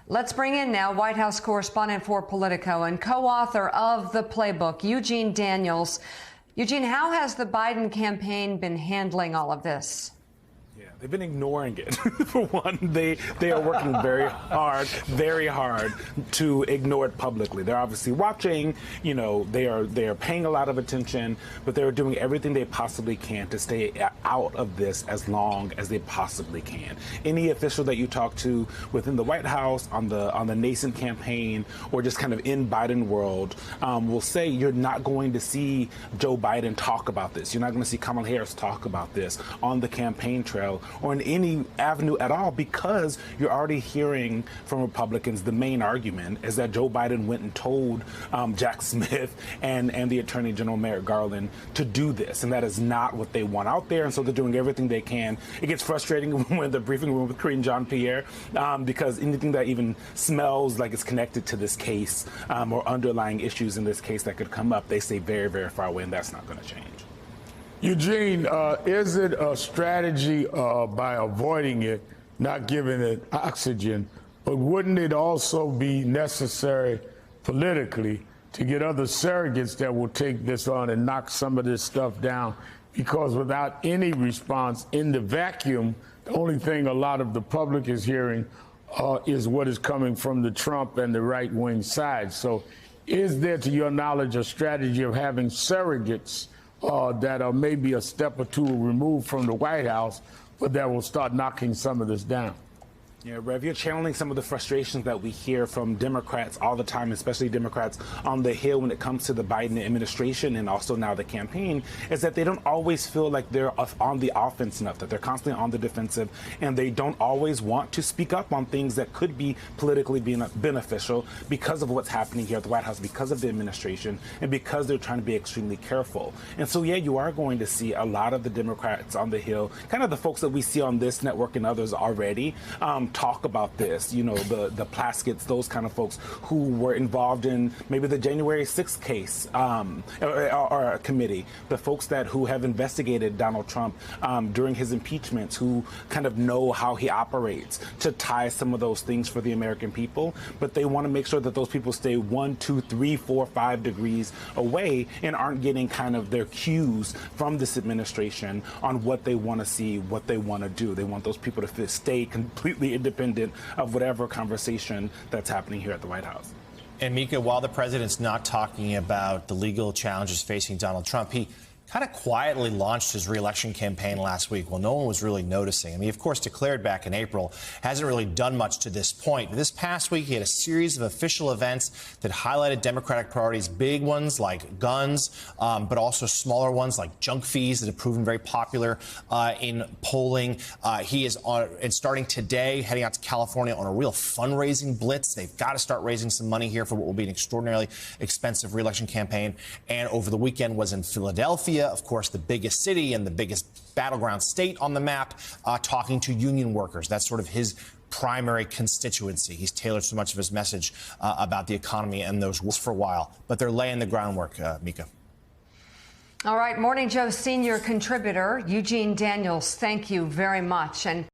Let's bring in now White House correspondent for Politico and co-author of The Playbook, Eugene Daniels. Eugene, how has the Biden campaign been handling all of this? They've been ignoring it. For one, they are working very hard to ignore it publicly. They're obviously watching, they are paying a lot of attention, but they're doing everything they possibly can to stay out of this as long as they possibly can. Any official that you talk to within the White House, on the nascent campaign, or just kind of in Biden world, will say you're not going to see Joe Biden talk about this. You're not going to see Kamala Harris talk about this on the campaign trail or in any avenue at all, because you're already hearing from Republicans the main argument is that Joe Biden went and told Jack Smith and the Attorney General Merrick Garland to do this, and that is not what they want out there, and so they're doing everything they can. It gets frustrating when we're in the briefing room with Karine Jean-Pierre because anything that even smells like it's connected to this case or underlying issues in this case that could come up, they stay very, very far away, and that's not going to change. Eugene, is it a strategy by avoiding it, not giving it oxygen, but wouldn't it also be necessary politically to get other surrogates that will take this on and knock some of this stuff down? Because without any response in the vacuum, the only thing a lot of the public is hearing is what is coming from the Trump and the right-wing side. So is there, to your knowledge, a strategy of having surrogates that are maybe a step or two removed from the White House, but that will start knocking some of this down? Yeah, Rev, you're channeling some of the frustrations that we hear from Democrats all the time, especially Democrats on the Hill when it comes to the Biden administration and also now the campaign, is that they don't always feel like they're on the offense enough, that they're constantly on the defensive, and they don't always want to speak up on things that could be politically beneficial because of what's happening here at the White House, because of the administration, and because they're trying to be extremely careful. And so, yeah, you are going to see a lot of the Democrats on the Hill, kind of the folks that we see on this network and others already, talk about this, the Plaskett's, those kind of folks who were involved in maybe the January 6th case or committee, the folks who have investigated Donald Trump during his impeachments, who kind of know how he operates to tie some of those things for the American people. But they want to make sure that those people stay 1, 2, 3, 4, 5 degrees away and aren't getting kind of their cues from this administration on what they want to see, what they want to do. They want those people to stay completely independent of whatever conversation that's happening here at the White House. And Mika, while the president's not talking about the legal challenges facing Donald Trump, he kind of quietly launched his re-election campaign last week. Well, no one was really noticing. I mean, of course, declared back in April, hasn't really done much to this point. But this past week, he had a series of official events that highlighted Democratic priorities, big ones like guns, but also smaller ones like junk fees that have proven very popular in polling. He is starting today, heading out to California on a real fundraising blitz. They've got to start raising some money here for what will be an extraordinarily expensive re-election campaign. And over the weekend was in Philadelphia, of course, the biggest city and the biggest battleground state on the map, talking to union workers. That's sort of his primary constituency. He's tailored so much of his message about the economy and those for a while. But they're laying the groundwork, Mika. All right, Morning Joe senior contributor Eugene Daniels, thank you very much. And